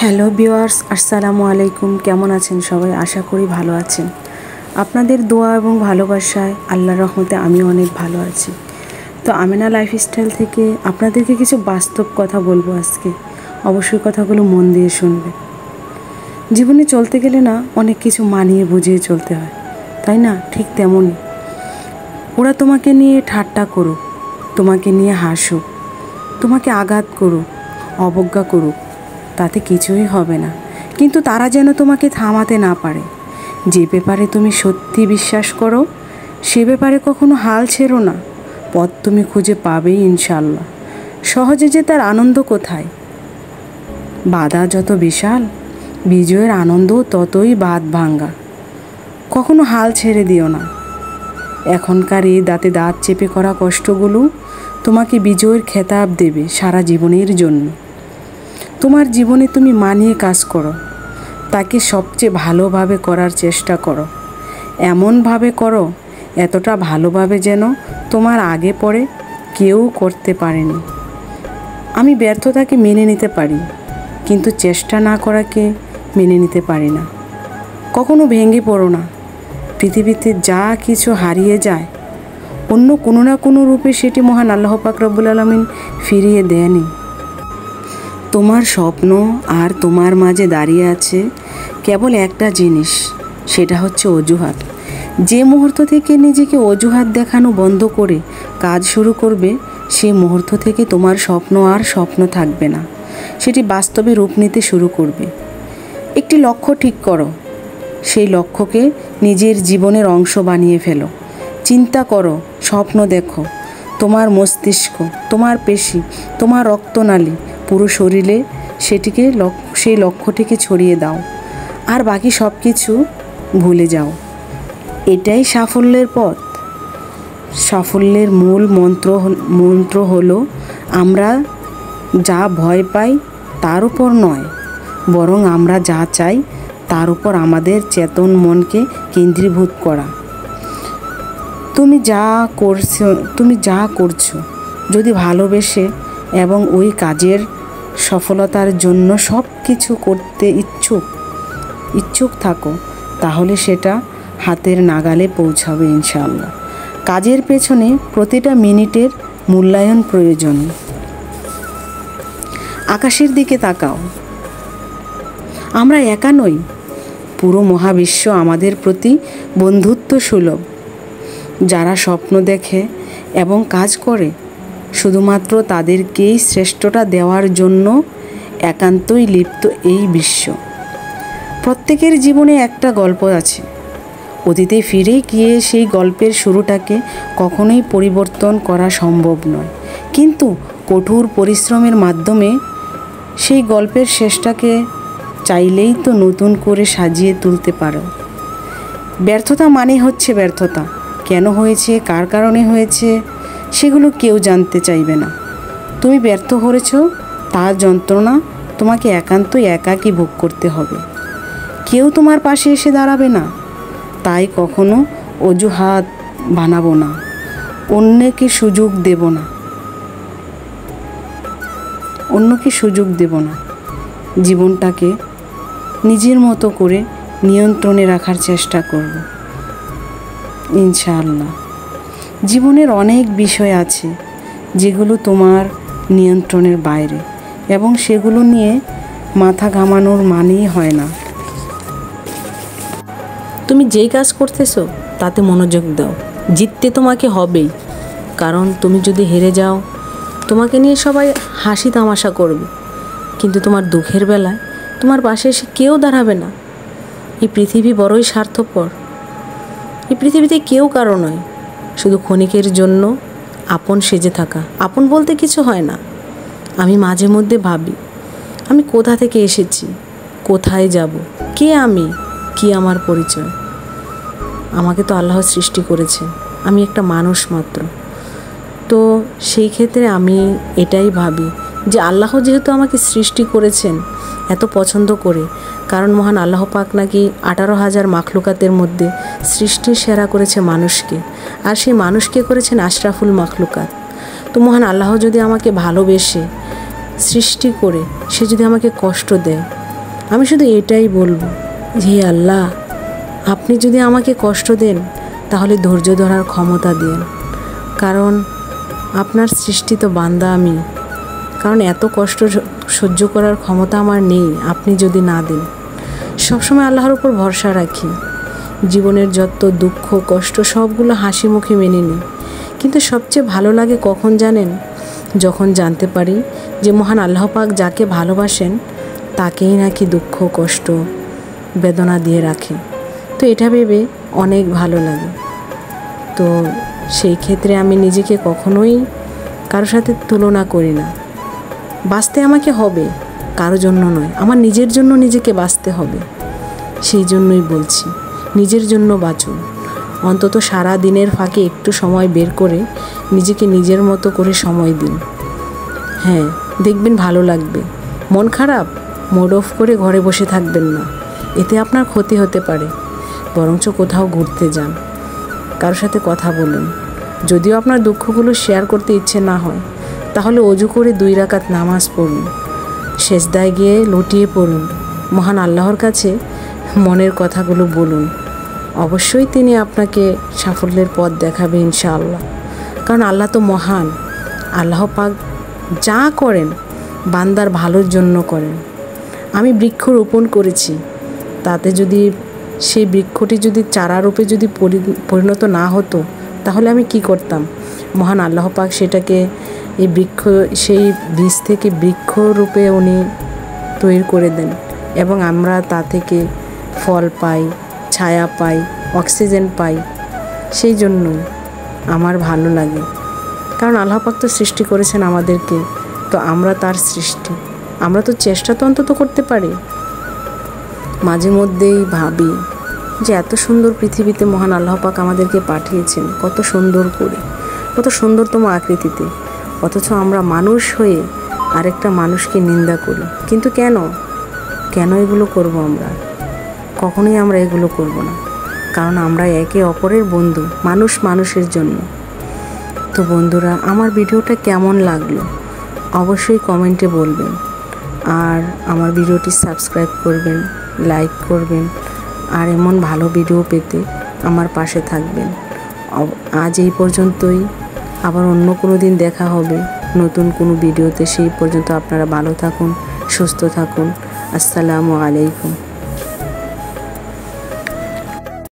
Hello viewers, আসসালামু আলাইকুম। কেমন আছেন সবাই? আশা করি ভালো আছেন। আপনাদের দোয়া এবং ভালোবাসায় আল্লাহর রহমতে আমি অনেক ভালো আছি। তো আমিনা লাইফস্টাইল থেকে আপনাদেরকে কিছু বাস্তব কথা বলবো আজকে। অবশ্যই কথাগুলো মন দিয়ে শুনবে। জীবনে চলতে গেলে না অনেক কিছু মানিয়ে বুঝিয়ে চলতে হয়, তাই না? ঠিক তেমনই ওরা তোমাকে নিয়ে ঠাট্টা করুক, তোমাকে নিয়ে হাসুক, তোমাকে আঘাত করুক, অবজ্ঞা করুক, তাতে কিছুই হবে না। কিন্তু তারা যেন তোমাকে থামাতে না পারে। যে ব্যাপারে তুমি সত্যি বিশ্বাস করো সে ব্যাপারে কখনো হাল ছেড়ো না। পথ তুমি খুঁজে পাবেই ইনশাল্লাহ। সহজে যে তার আনন্দ কোথায়? বাধা যত বিশাল, বিজয়ের আনন্দও ততই বাঁধ ভাঙ্গা। কখনো হাল ছেড়ে দিও না। এখনকার এই দাঁতে দাঁত চেপে করা কষ্টগুলো তোমাকে বিজয়ের খেতাব দেবে সারা জীবনের জন্য। তোমার জীবনে তুমি মানিয়ে কাজ করো, তাকে সবচেয়ে ভালোভাবে করার চেষ্টা করো। এমনভাবে করো, এতটা ভালোভাবে যেন তোমার আগে পরে কেউ করতে পারেনি। আমি ব্যর্থতাকে মেনে নিতে পারি, কিন্তু চেষ্টা না করাকে মেনে নিতে পারি না। কখনো ভেঙে পড়ো না। পৃথিবীতে যা কিছু হারিয়ে যায়, অন্য কোনো না কোনো রূপে সেটি মহান আল্লাহ পাক রব্বুল আলামিন ফিরিয়ে দেয়নি। তোমার স্বপ্ন আর তোমার মাঝে দাঁড়িয়ে আছে কেবল একটা জিনিস, সেটা হচ্ছে অজুহাত। যে মুহূর্ত থেকে নিজেকে অজুহাত দেখানো বন্ধ করে কাজ শুরু করবে, সেই মুহূর্ত থেকে তোমার স্বপ্ন আর স্বপ্ন থাকবে না, সেটি বাস্তবে রূপ নিতে শুরু করবে। একটি লক্ষ্য ঠিক করো, সেই লক্ষ্যকে নিজের জীবনের অংশ বানিয়ে ফেলো। চিন্তা করো, স্বপ্ন দেখো। তোমার মস্তিষ্ক, তোমার পেশি, তোমার রক্তনালী, পুরো শরীরে সেই লক্ষ্যটিকে ছড়িয়ে দাও, আর বাকি সব কিছু ভুলে যাও। এটাই সাফল্যের পথ। সাফল্যের মূল মন্ত্র হলো আমরা যা ভয় পাই তার উপর নয়, বরং আমরা যা চাই তার উপর আমাদের চেতন মনকে কেন্দ্রীভূত করা। তুমি যা করছো যদি ভালোবেসে এবং ওই কাজের সফলতার জন্য সব কিছু করতে ইচ্ছুক থাকো, তাহলে সেটা হাতের নাগালে পৌঁছাবে ইনশাআল্লাহ। কাজের পেছনে প্রতিটা মিনিটের মূল্যায়ন প্রয়োজন। আকাশের দিকে তাকাও। আমরা একা নই, পুরো মহাবিশ্ব আমাদের প্রতি বন্ধুত্ব সুলভ। যারা স্বপ্ন দেখে এবং কাজ করে, শুধুমাত্র তাদেরকেই শ্রেষ্ঠটা দেওয়ার জন্য একান্তই লিপ্ত এই বিশ্ব। প্রত্যেকের জীবনে একটা গল্প আছে। অতীতে ফিরে গিয়ে সেই গল্পের শুরুটাকে কখনোই পরিবর্তন করা সম্ভব নয়, কিন্তু কঠোর পরিশ্রমের মাধ্যমে সেই গল্পের শেষটাকে চাইলেই তো নতুন করে সাজিয়ে তুলতে পারো। ব্যর্থতা মানে হচ্ছে ব্যর্থতা। কেন হয়েছে, কার কারণে হয়েছে, সেগুলো কেউ জানতে চাইবে না। তুমি ব্যর্থ হয়েছ, তার যন্ত্রণা তোমাকে একান্তই একাকী ভোগ করতে হবে। কেউ তোমার পাশে এসে দাঁড়াবে না। তাই কখনো অজুহাত বানাবো না, অন্যকে সুযোগ দেব না। জীবনটাকে নিজের মতো করে নিয়ন্ত্রণে রাখার চেষ্টা করব ইনশাআল্লাহ। জীবনের অনেক বিষয় আছে যেগুলো তোমার নিয়ন্ত্রণের বাইরে, এবং সেগুলো নিয়ে মাথা ঘামানোর মানেই হয় না। তুমি যেই কাজ করতেছো তাতে মনোযোগ দাও। জিততে তোমাকে হবেই, কারণ তুমি যদি হেরে যাও তোমাকে নিয়ে সবাই হাসি তামাশা করবে, কিন্তু তোমার দুঃখের বেলায় তোমার পাশে এসে কেউ দাঁড়াবে না। এই পৃথিবী বড়ই স্বার্থপর। এই পৃথিবীতে কেউ কারো নয়, শুধু ক্ষণিকের জন্য আপন সেজে থাকা। আপন বলতে কিছু হয় না। আমি মাঝে মধ্যে ভাবি, আমি কোথা থেকে এসেছি, কোথায় যাব, কে আমি, কি আমার পরিচয়। আমাকে তো আল্লাহ সৃষ্টি করেছেন, আমি একটা মানুষ মাত্র। তো সেই ক্ষেত্রে আমি এটাই ভাবি যে আল্লাহ যেহেতু আমাকে সৃষ্টি করেছেন এত পছন্দ করে, কারণ মহান আল্লাহ পাক নাকি 18,000 মাখলুকাতের মধ্যে সৃষ্টির সেরা করেছে মানুষকে, আর সেই মানুষকে করেছেন আশরাফুল মাখলুকাত। তো মহান আল্লাহ যদি আমাকে ভালোবেসে সৃষ্টি করে সে যদি আমাকে কষ্ট দেয়, আমি শুধু এটাই বলবো যে হে আল্লাহ, আপনি যদি আমাকে কষ্ট দেন তাহলে ধৈর্য ধরার ক্ষমতা দিন, কারণ আপনার সৃষ্টিত বান্দা আমি। কারণ এত কষ্ট সহ্য করার ক্ষমতা আমার নেই আপনি যদি না দেন। সবসময় আল্লাহর উপর ভরসা রাখি, জীবনের যত দুঃখ কষ্ট সবগুলো হাসি মুখে মেনে নিই। কিন্তু সবচেয়ে ভালো লাগে কখন জানেন? যখন জানতে পারি যে মহান আল্লাহ পাক যাকে ভালোবাসেন তাকেই নাকি দুঃখ কষ্ট বেদনা দিয়ে রাখে। তো এটা ভেবে অনেক ভালো লাগে। তো সেই ক্ষেত্রে আমি নিজেকে কখনোই কারোর সাথে তুলনা করি না। বাঁচতে আমাকে হবে, কারো জন্য নয়, আমার নিজের জন্য নিজেকে বাঁচতে হবে। সেই জন্যই বলছি, নিজের জন্য বাঁচুন। অন্তত সারা দিনের ফাঁকে একটু সময় বের করে নিজেকে নিজের মতো করে সময় দিন। হ্যাঁ, দেখবেন ভালো লাগবে। মন খারাপ, মুড অফ করে ঘরে বসে থাকবেন না, এতে আপনার ক্ষতি হতে পারে। বরঞ্চ কোথাও ঘুরতে যান, কারোর সাথে কথা বলুন। যদিও আপনার দুঃখগুলো শেয়ার করতে ইচ্ছে না হয়, তাহলে অজু করে 2 রাকাত নামাজ পড়ুন, সেজদায় গিয়ে লুটিয়ে পড়ুন, মহান আল্লাহর কাছে মনের কথাগুলো বলুন। অবশ্যই তিনি আপনাকে সাফল্যের পথ দেখাবে ইনশাআল্লাহ। কারণ আল্লাহ তো মহান। আল্লাহ পাক যা করেন বান্দার ভালোর জন্য করেন। আমি বৃক্ষ রোপণ করেছি, তাতে যদি সেই বৃক্ষটি যদি চারারূপে যদি পরিণত না হতো তাহলে আমি কি করতাম? মহান আল্লাহ পাক সেটাকে এই বৃক্ষ, সেই বীজ থেকে বৃক্ষরূপে উনি তৈরি করে দেন এবং আমরা তা থেকে ফল পাই, ছায়া পাই, অক্সিজেন পাই। সেই জন্যই আমার ভালো লাগে, কারণ আল্লাহ পাক তো সৃষ্টি করেছেন আমাদেরকে, তো আমরা তার সৃষ্টি, আমরা তো চেষ্টা তো অন্তত করতে পারি। মাঝে মধ্যেই ভাবি যে এত সুন্দর পৃথিবীতে মহান আল্লাহ পাক আমাদেরকে পাঠিয়েছেন, কত সুন্দর করে, কত সুন্দরতম আকৃতিতে, অথচ আমরা মানুষ হয়ে আরেকটা মানুষকে নিন্দা করি। কিন্তু কেন এগুলো করব? আমরা কখনোই আমরা এগুলো করব না, কারণ আমরা একে অপরের বন্ধু, মানুষ মানুষের জন্য। তো বন্ধুরা, আমার ভিডিওটা কেমন লাগলো অবশ্যই কমেন্টে বলবেন, আর আমার ভিডিওটি সাবস্ক্রাইব করবেন, লাইক করবেন, আর এমন ভালো ভিডিও পেতে আমার পাশে থাকবেন। আজ এই পর্যন্তই, আবার অন্য কোনো দিন দেখা হবে নতুন কোনো ভিডিওতে। সেই পর্যন্ত আপনারা ভালো থাকুন, সুস্থ থাকুন। আসসালামু আলাইকুম।